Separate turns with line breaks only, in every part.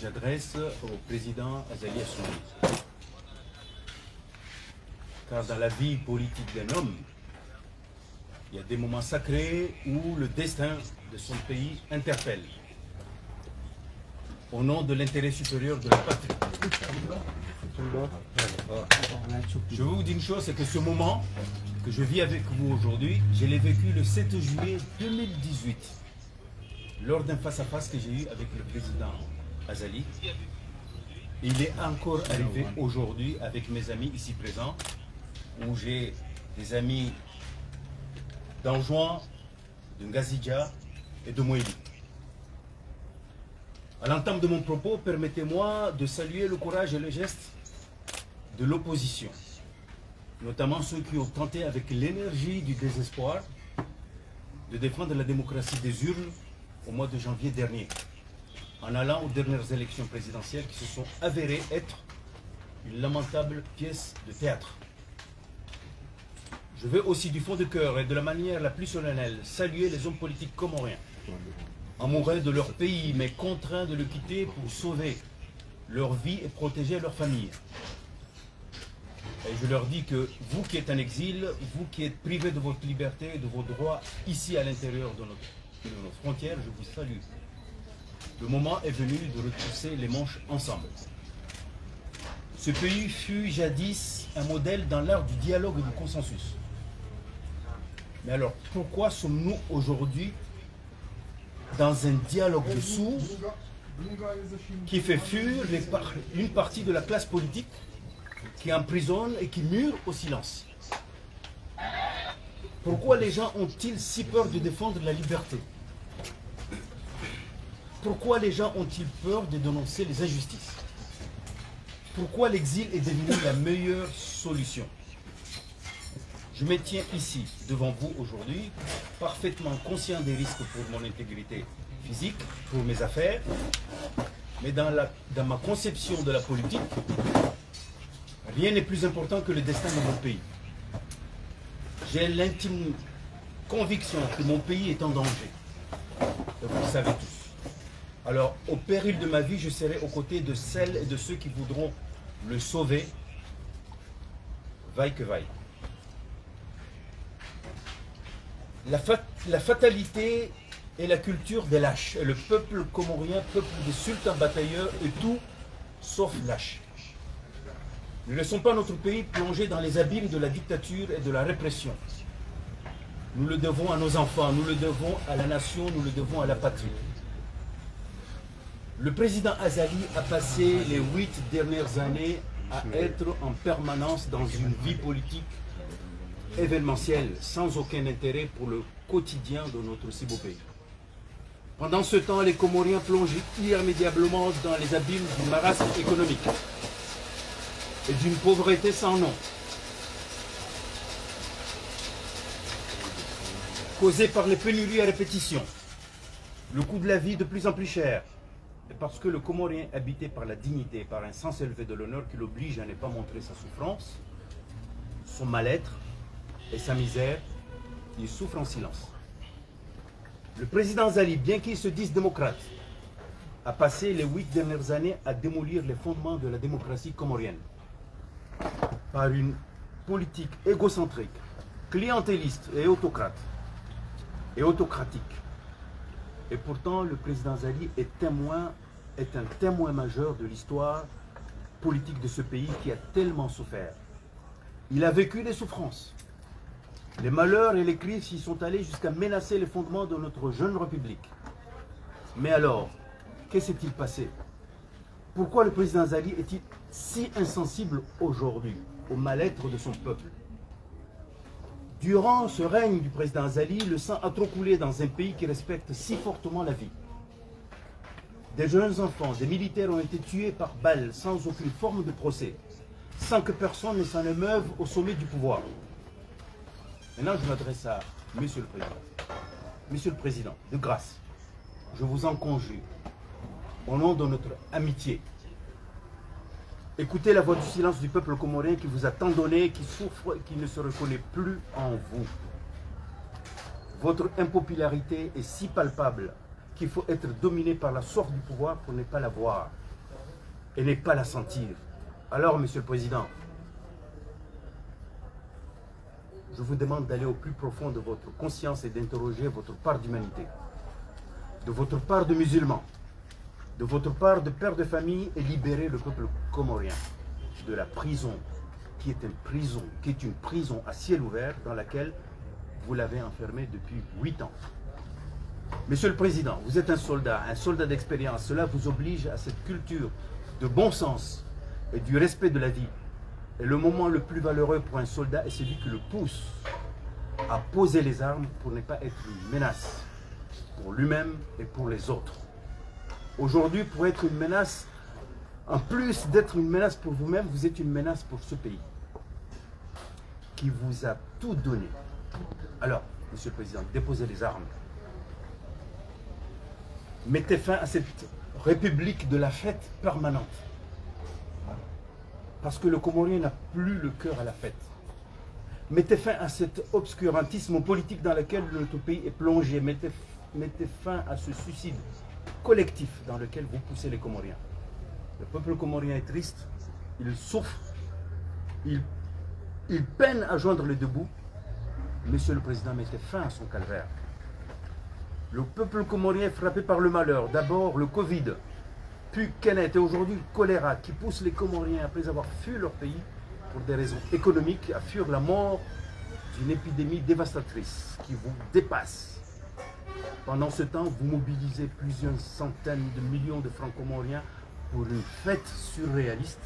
j'adresse au président Azali Assoumani. Car dans la vie politique d'un homme, il y a des moments sacrés où le destin de son pays interpelle. Au nom de l'intérêt supérieur de la patrie. Je vous dis une chose, c'est que ce moment que je vis avec vous aujourd'hui, je l'ai vécu le 7 juillet 2018, lors d'un face-à-face que j'ai eu avec le président Azali. Il est encore arrivé aujourd'hui avec mes amis ici présents, où j'ai des amis d'Anjouan, de Ngazidja et de Moéli. À l'entame de mon propos, permettez-moi de saluer le courage et le geste de l'opposition, notamment ceux qui ont tenté avec l'énergie du désespoir de défendre la démocratie des urnes au mois de janvier dernier, en allant aux dernières élections présidentielles qui se sont avérées être une lamentable pièce de théâtre. Je veux aussi du fond de cœur et de la manière la plus solennelle saluer les hommes politiques comoriens, amoureux de leur pays mais contraints de le quitter pour sauver leur vie et protéger leur famille. Et je leur dis que vous qui êtes en exil, vous qui êtes privés de votre liberté et de vos droits ici à l'intérieur de nos frontières, je vous salue. Le moment est venu de retrousser les manches ensemble. Ce pays fut jadis un modèle dans l'art du dialogue et du consensus. Mais alors, pourquoi sommes-nous aujourd'hui dans un dialogue de sourds qui fait fuir une partie de la classe politique, qui emprisonne et qui mure au silence? Pourquoi les gens ont-ils si peur de défendre la liberté? Pourquoi les gens ont-ils peur de dénoncer les injustices? Pourquoi l'exil est devenu la meilleure solution? Je me tiens ici, devant vous aujourd'hui, parfaitement conscient des risques pour mon intégrité physique, pour mes affaires, mais dans ma conception de la politique, rien n'est plus important que le destin de mon pays. J'ai l'intime conviction que mon pays est en danger. Et vous le savez tous. Alors, au péril de ma vie, je serai aux côtés de celles et de ceux qui voudront le sauver, vaille que vaille. La fatalité est la culture des lâches. Et le peuple comorien, peuple des sultans batailleurs, est tout sauf lâche. Ne laissons pas notre pays plonger dans les abîmes de la dictature et de la répression. Nous le devons à nos enfants, nous le devons à la nation, nous le devons à la patrie. Le président Azali a passé les 8 dernières années à être en permanence dans une vie politique événementielle, sans aucun intérêt pour le quotidien de notre si beau pays. Pendant ce temps, les Comoriens plongent irrémédiablement dans les abîmes du marasme économique et d'une pauvreté sans nom, causée par les pénuries à répétition, le coût de la vie de plus en plus cher, et parce que le Comorien est habité par la dignité et par un sens élevé de l'honneur qui l'oblige à ne pas montrer sa souffrance, son mal-être et sa misère, il souffre en silence. Le président Azali, bien qu'il se dise démocrate, a passé les 8 dernières années à démolir les fondements de la démocratie comorienne par une politique égocentrique, clientéliste et autocratique. Et pourtant, le président Azali est un témoin majeur de l'histoire politique de ce pays qui a tellement souffert. Il a vécu des souffrances. Les malheurs et les crises y sont allés jusqu'à menacer les fondements de notre jeune République. Mais alors, que s'est-il passé? Pourquoi le président Azali est-il si insensible aujourd'hui au mal-être de son peuple? Durant ce règne du président Azali, le sang a trop coulé dans un pays qui respecte si fortement la vie. Des jeunes enfants, des militaires ont été tués par balles sans aucune forme de procès, sans que personne ne s'en émeuve au sommet du pouvoir. Maintenant, je m'adresse à Monsieur le Président. Monsieur le Président, de grâce, je vous en conjure, au nom de notre amitié, écoutez la voix du silence du peuple comorien qui vous a tant donné, qui souffre et qui ne se reconnaît plus en vous. Votre impopularité est si palpable qu'il faut être dominé par la soif du pouvoir pour ne pas la voir. et n'est pas la sentir. Alors, Monsieur le Président, je vous demande d'aller au plus profond de votre conscience et d'interroger votre part d'humanité, de votre part de musulmans, de votre part de père de famille et libérer le peuple comorien de la prison qui est une prison à ciel ouvert dans laquelle vous l'avez enfermé depuis 8 ans. Monsieur le Président, vous êtes un soldat d'expérience. Cela vous oblige à cette culture de bon sens et du respect de la vie. Et le moment le plus valeureux pour un soldat est celui qui le pousse à poser les armes pour ne pas être une menace pour lui-même et pour les autres. Aujourd'hui, pour être une menace, en plus d'être une menace pour vous-même, vous êtes une menace pour ce pays qui vous a tout donné. Alors, Monsieur le Président, déposez les armes. Mettez fin à cette république de la fête permanente. Parce que le Comorien n'a plus le cœur à la fête. Mettez fin à cet obscurantisme politique dans lequel notre pays est plongé. Mettez fin à ce suicide collectif dans lequel vous poussez les Comoriens. Le peuple comorien est triste, il souffre, il peine à joindre les deux bouts. Monsieur le Président, mettez fin à son calvaire. Le peuple comorien est frappé par le malheur. D'abord le Covid, puis Kenneth et aujourd'hui le choléra qui pousse les Comoriens, après avoir fui leur pays pour des raisons économiques, à fuir la mort d'une épidémie dévastatrice qui vous dépasse. Pendant ce temps, vous mobilisez plusieurs centaines de millions de francs comoriens pour une fête surréaliste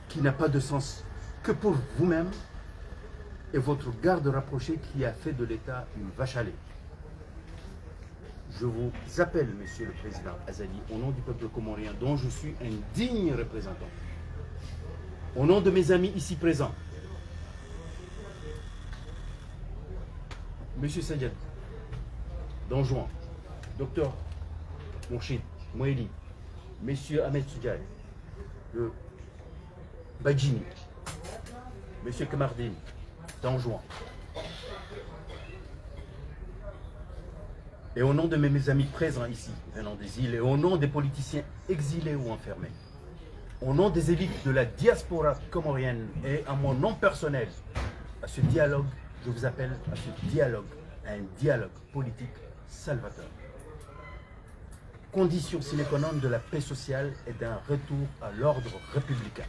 qui n'a pas de sens que pour vous-même et votre garde rapproché qui a fait de l'État une vache à lait. Je vous appelle, Monsieur le Président Azali, au nom du peuple comorien dont je suis un digne représentant, au nom de mes amis ici présents, Monsieur Sadiad, Don Juan, Docteur Mourchid, Moeli, Monsieur Ahmed Soudjai, le Badjini, Monsieur Kamardine, Don Juan. Et au nom de mes amis présents ici, venant des îles, et au nom des politiciens exilés ou enfermés, au nom des élites de la diaspora comorienne et à mon nom personnel, à ce dialogue, je vous appelle à ce dialogue, à un dialogue politique salvateur. Condition sine qua non de la paix sociale et d'un retour à l'ordre républicain.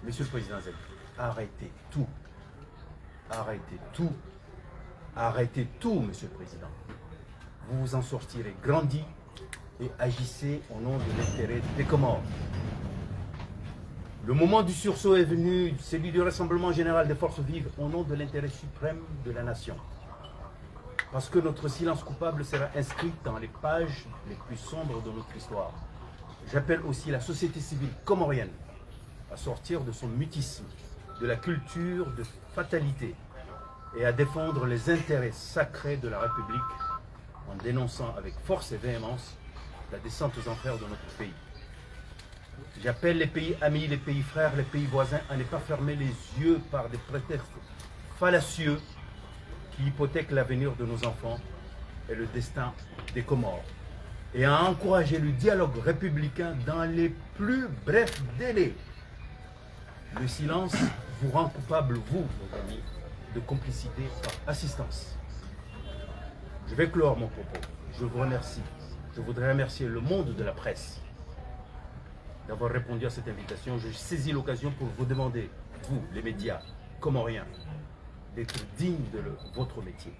Monsieur le Président Azali, arrêtez tout. Arrêtez tout. Arrêtez tout, Monsieur le Président. Vous vous en sortirez grandi et agissez au nom de l'intérêt des Comores. Le moment du sursaut est venu, celui du Rassemblement général des forces vives, au nom de l'intérêt suprême de la nation. Parce que notre silence coupable sera inscrit dans les pages les plus sombres de notre histoire. J'appelle aussi la société civile comorienne à sortir de son mutisme, de la culture de fatalité, et à défendre les intérêts sacrés de la République en dénonçant avec force et véhémence la descente aux enfers de notre pays. J'appelle les pays amis, les pays frères, les pays voisins à ne pas fermer les yeux par des prétextes fallacieux qui hypothèquent l'avenir de nos enfants et le destin des Comores, et à encourager le dialogue républicain dans les plus brefs délais. Le silence vous rend coupable, vous, nos amis, de complicité par assistance. Je vais clore mon propos. Je vous remercie. Je voudrais remercier le monde de la presse d'avoir répondu à cette invitation. Je saisis l'occasion pour vous demander, vous, les médias comoriens, d'être dignes de votre métier,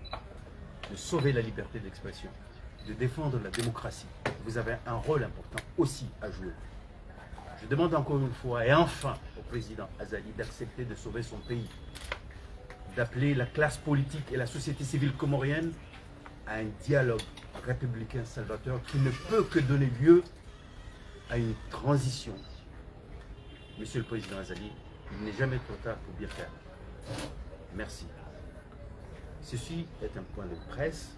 de sauver la liberté d'expression, de défendre la démocratie. Vous avez un rôle important aussi à jouer. Je demande encore une fois et enfin au président Azali d'accepter de sauver son pays, d'appeler la classe politique et la société civile comorienne à un dialogue républicain salvateur qui ne peut que donner lieu à une transition. Monsieur le Président Azali, il n'est jamais trop tard pour bien faire. Merci. Ceci est un point de presse.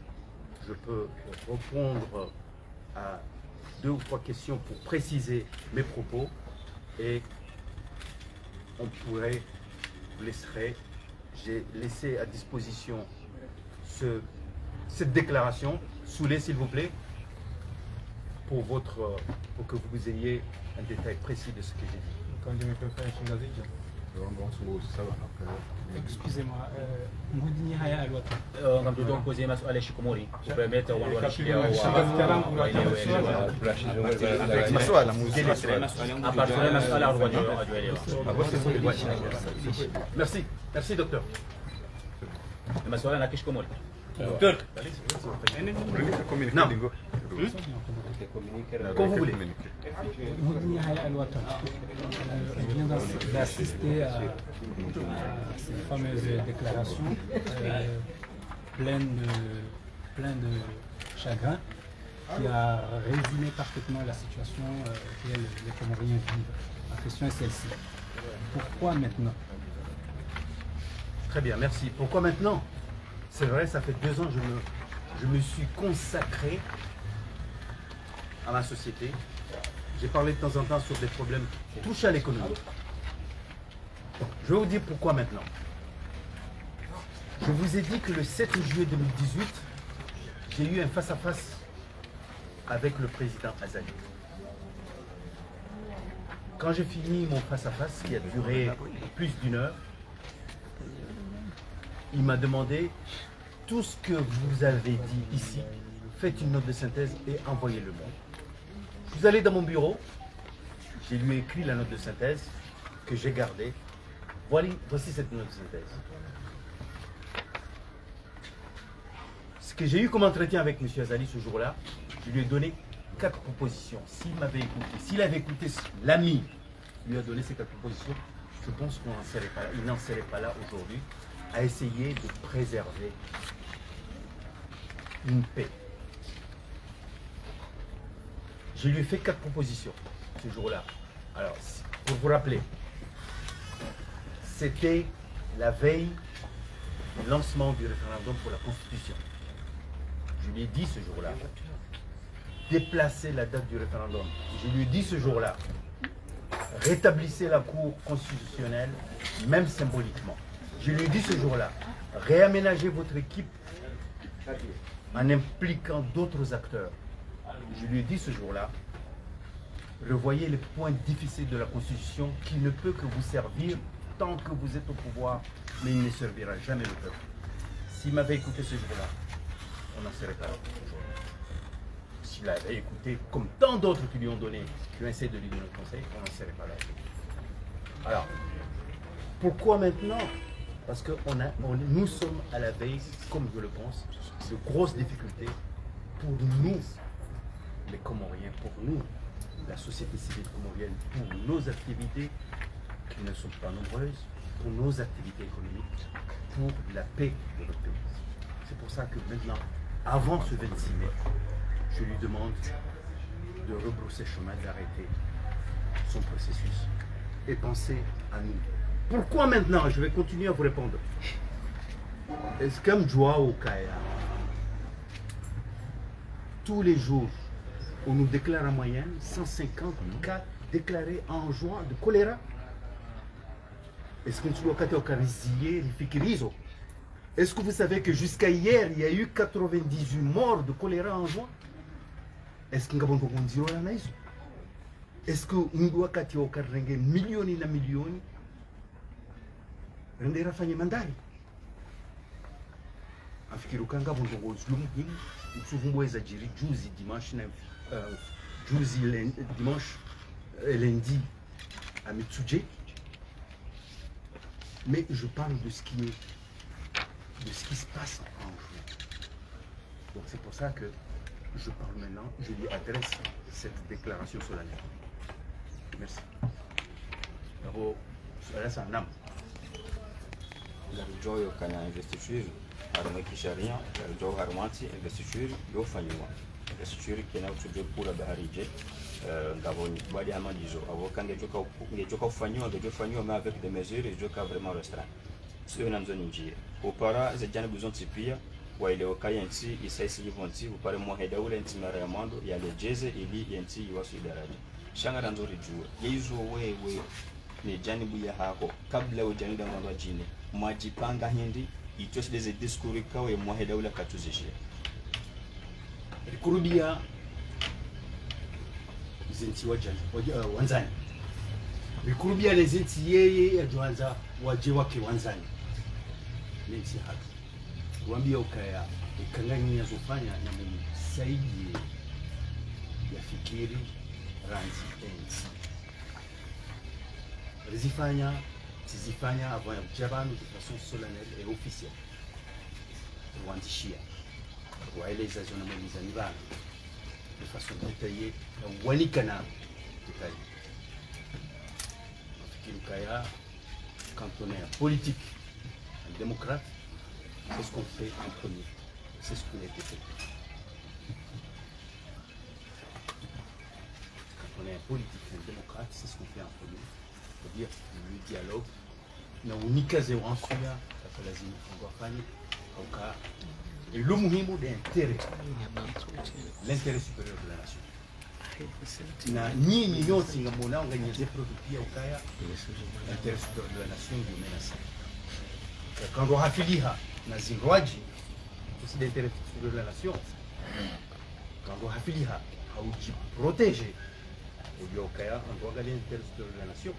Je peux répondre à 2 ou 3 questions pour préciser mes propos et on pourrait, vous laisserez. J'ai laissé à disposition cette déclaration. Soulez, s'il vous plaît. pour que vous ayez un détail précis de ce que j'ai dit.
Excusez-moi,
Merci, merci docteur.
Docteur.
Non. Comme vous voulez.
On vient d'assister à ces fameuses déclarations pleines de chagrin qui a résumé parfaitement la situation que les Comoriens vivent. La question est celle-ci. Pourquoi maintenant?
Très bien, merci. Pourquoi maintenant? C'est vrai, ça fait 2 ans que je me suis consacré à ma société. J'ai parlé de temps en temps sur des problèmes qui touchent à l'économie. Je vais vous dire pourquoi maintenant. Je vous ai dit que le 7 juillet 2018, j'ai eu un face-à-face avec le président Azali. Quand j'ai fini mon face-à-face, qui a duré plus d'1 heure, il m'a demandé tout ce que vous avez dit ici, faites une note de synthèse et envoyez-le-moi. Je suis allé dans mon bureau, j'ai lui écrit la note de synthèse que j'ai gardée. Voici cette note de synthèse. Ce que j'ai eu comme entretien avec M. Azali ce jour-là, je lui ai donné 4 propositions. S'il m'avait écouté, s'il avait écouté l'ami, lui a donné ces 4 propositions, je pense qu'on n'en serait pas là. Il n'en serait pas là aujourd'hui à essayer de préserver une paix. Je lui ai fait 4 propositions ce jour-là. Alors, pour vous rappeler, c'était la veille du lancement du référendum pour la Constitution. Je lui ai dit ce jour-là, déplacer la date du référendum. Je lui ai dit ce jour-là, rétablissez la Cour constitutionnelle, même symboliquement. Je lui ai dit ce jour-là, réaménagez votre équipe en impliquant d'autres acteurs. Je lui ai dit ce jour-là, revoyez les points difficiles de la Constitution qui ne peut que vous servir tant que vous êtes au pouvoir, mais il ne servira jamais le peuple. S'il m'avait écouté ce jour-là, on n'en serait pas là aujourd'hui. S'il avait écouté, comme tant d'autres qui lui ont donné, qui ont essayé de lui donner le conseil, on n'en serait pas là. Alors, pourquoi maintenant? Parce que nous sommes à la veille, comme je le pense, de grosses difficultés pour nous, les Comoriens, pour nous, la société civile comorienne, pour nos activités qui ne sont pas nombreuses, pour nos activités économiques, pour la paix de notre pays. C'est pour ça que maintenant, avant ce 26 mai, je lui demande de rebrousser chemin, d'arrêter son processus et penser à nous. Pourquoi maintenant? Je vais continuer à vous répondre. Est-ce qu'un joie au Kaya, tous les jours, on nous déclare en moyenne 150 cas déclarés en juin de choléra? Est-ce que vous savez que jusqu'à hier, il y a eu 98 morts de choléra en juin? Est-ce que vous avez est-ce que nous avons millions et millions rendera fanye mandari afikiri ukanga bongozi l'umuhimu utsuvumbueza jiri juzi dimanche dimanche lundi à Mitsuje. Mais je parle de ce qui se passe en juin. Donc c'est pour ça que je parle maintenant, je lui adresse cette déclaration solennelle. Merci. Alors, c'est un âme.
Joyo kana investiture haruma kisharia jo harumati investiture yo fanywa investiture kena utuje kula baharije ngaboni bali amalizo avoka ngejoka ufanywa ngejofanywa mais avec des mesures joka vraiment restreint sio namzo ninjia opara za jana besoin tipia wa ile okayanti isaisi yivonti upare moheda ule ntimara ya mando ya lejeze ili yenti yiwasu idaraja shanga ranzori jua yezo wewe ni janibu ya hako kabla ujanida mwandwa jini mwajipanga hindi itoshe deze diskuri kawe mwaheda ula katuzishia
kurudia zinti wanzani vikurubia le zinti yeye yajuanza waje wake wanzani nisi hatu kuambia ukaya ikangani yazofanya na msaidie yafikiri ranzi enzi zifanya avant ya kuchabanu de façon solennelle et officielle kuandishia kuwaeleza zona mwelizani bana de façon détaillée na walikana détaillée nafikiri kaya quand on est politique un démocrate c'est ce qu'on fait en premier c'est ce qui a été fait quand on est un politique un démocrate c'est ce qu'on fait en premier c'est-à-dire le dialogue na unikaze wansuya lazima ngwafanye auka et le muhimu d'intérêt l'intérêt supérieur de la nation na nyinyi yote ngamona nganyeze produit ukaya l'intérêt supérieur de la nation ndio menasa quand on hafiliha na zingwaji aussi d'intérêt supérieur de la nation quand on hafiliha hauji protéger au ukaya on doit gagner l'intérêt supérieur de la nation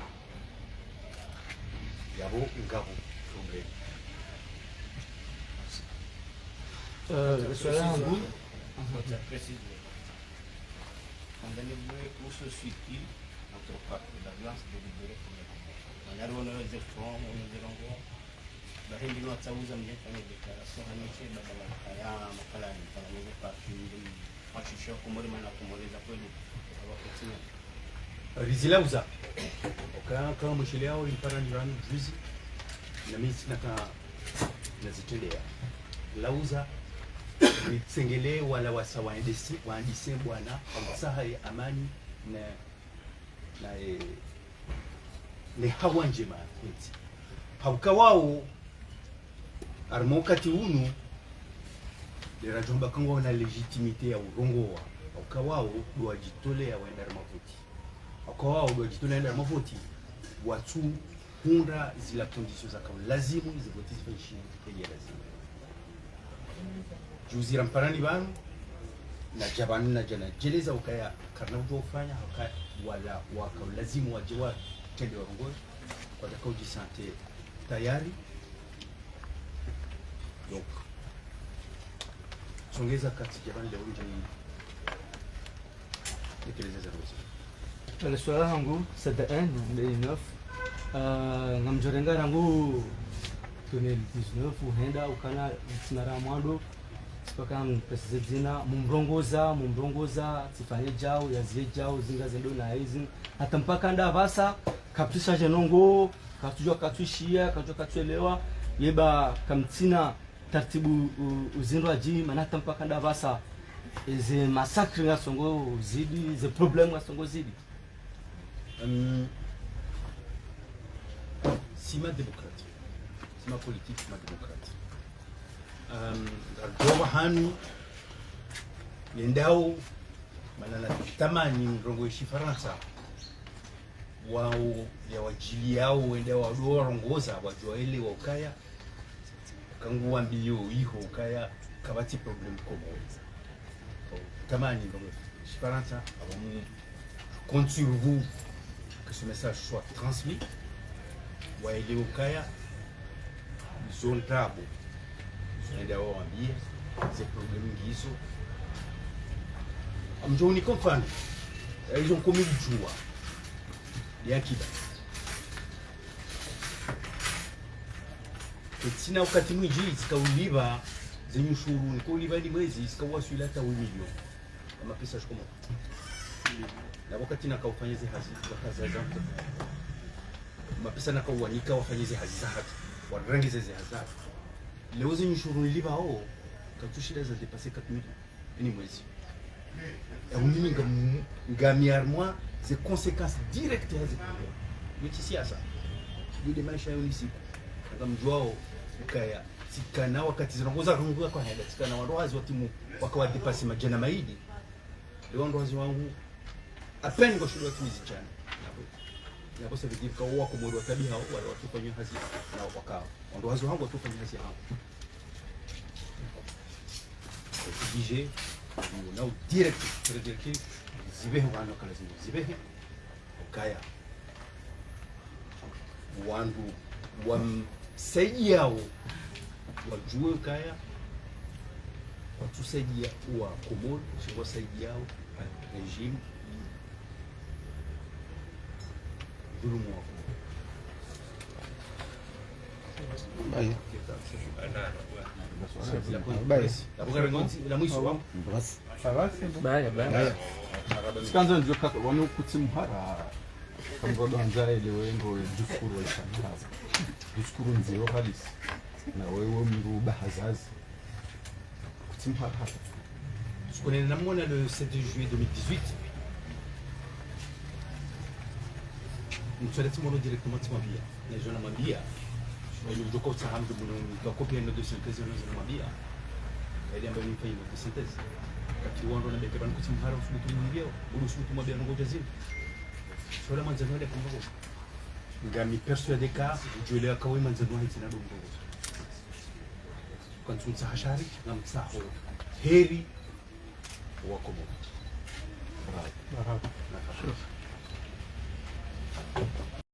yabo ngabo problème
swala langu
où se situe notre pacte d'alliance délibérée pour le Congo. Manière on a des fonds, on a des rencontres. Bahindi no tsauza mjefanya declaration haniche badala ya makala ya mtangazo parti ndio machisho kumorima na kumoreza kweli hawakutina.
Rizilauza kama mshile yao ilipara ndirani juzi na mimi sina kama nazitendea lauza nitsengele wala wasawa ndisi waandise bwana amsaha ya amani na ne hawa njema eti hauka wao armokati unu le rajomba kango na legitimité ya urongo wa hauka wao wajitolea waenda mafuti hauka wao wajitolea waenda mafuti watu hunda zila conditions za kwa lazimu zivoti zifanyishi ya lazima juzira mparani banu na jabani na jana jeleza ukaya karna ufanya haka wala waka lazimu wajewa tende warongozi kwa dakika ujisante tayari donc songeza kati jabani leo nje tekeleza za rosi
swala langu CDN 2009 ngamjorenga rangu 2019 uhenda ukana tinara mwando sipaka mpesa zina mumrongoza tifanye jao yazie jao zinga zendo na hizi hata mpaka nda basa kapisha jenongo katujua katuishia katuelewa yeba kamtina taratibu uzindwa ji maana hata mpaka nda basa ze massacre nga songo zidi ze problem nga songo zidi
sima démocratique sima politique sima démocratique Doba hanu yendao manana tamani mrongo ishi Faransa wao ya wajili yao wendao wadorongoza wajoele wa ukaya kangu wambio iho ukaya kabati problem komo tamani mrongo ishi Faransa avant compte sur vous que ce message soit transmis waele ukaya zone tabo ndio waambie ces problèmes ngizo mjoni comprendre ils ont commis du joie ya kiba etsina wakati mwiji zikauliva zenyushuru nikauliva ni mwezi zikawaswila hata 1 milioni kama pesa shikomo na wakati nakaufanyeze hazi wakazaza mapesa nakauanika wafanyeze hazi za hatu warangize hazard leo zenyushuru liva hao katushida za dépasser 4 millions ni mwezi unini ngamiar moi ces conséquences directes à ces problèmes mtisi asa yule maisha yao ni siku ngamjwao ukaya sikana wakati zinaongoza rungu kwa hela sikana wandoazi wa timu wakawa dépasser majana maidi leo wandoazi wangu apeni kwa shule watu mizijana na bosa vidi kwa wako mwendo wa tabia hao wale watufanywa hazi na wakao wandoazi wangu watufanywa hazi hao obligé na direct direct zibehe wana kala zibehe ukaya wandu wamsaidiao wajue ukaya watusaidia wa Komoro wasaidiao regime dhulumu wako
sikanza ndio kaka wamekutsimuhara kamgodonza ile wengo diskuru waishangaza diskuru nzio halisi na wewe mru bahazazi kutsimuhara hapa
tukonene namona le 7 juillet 2018 mtswaleti mono directement timabia na jona mabia ele mdoka utahamdu muno copie no de synthèse no mabia ele ambaye ni fayi de synthèse kati wando na beke ban kutimhara usubutu mwingio ulu usubutu mabia no gojazini sola manzano ile kumbo ngami persuadé ka jule akawe manzano haiti na dongo kan tunsa hashari na mtsaho heri wa Komoro. Bravo.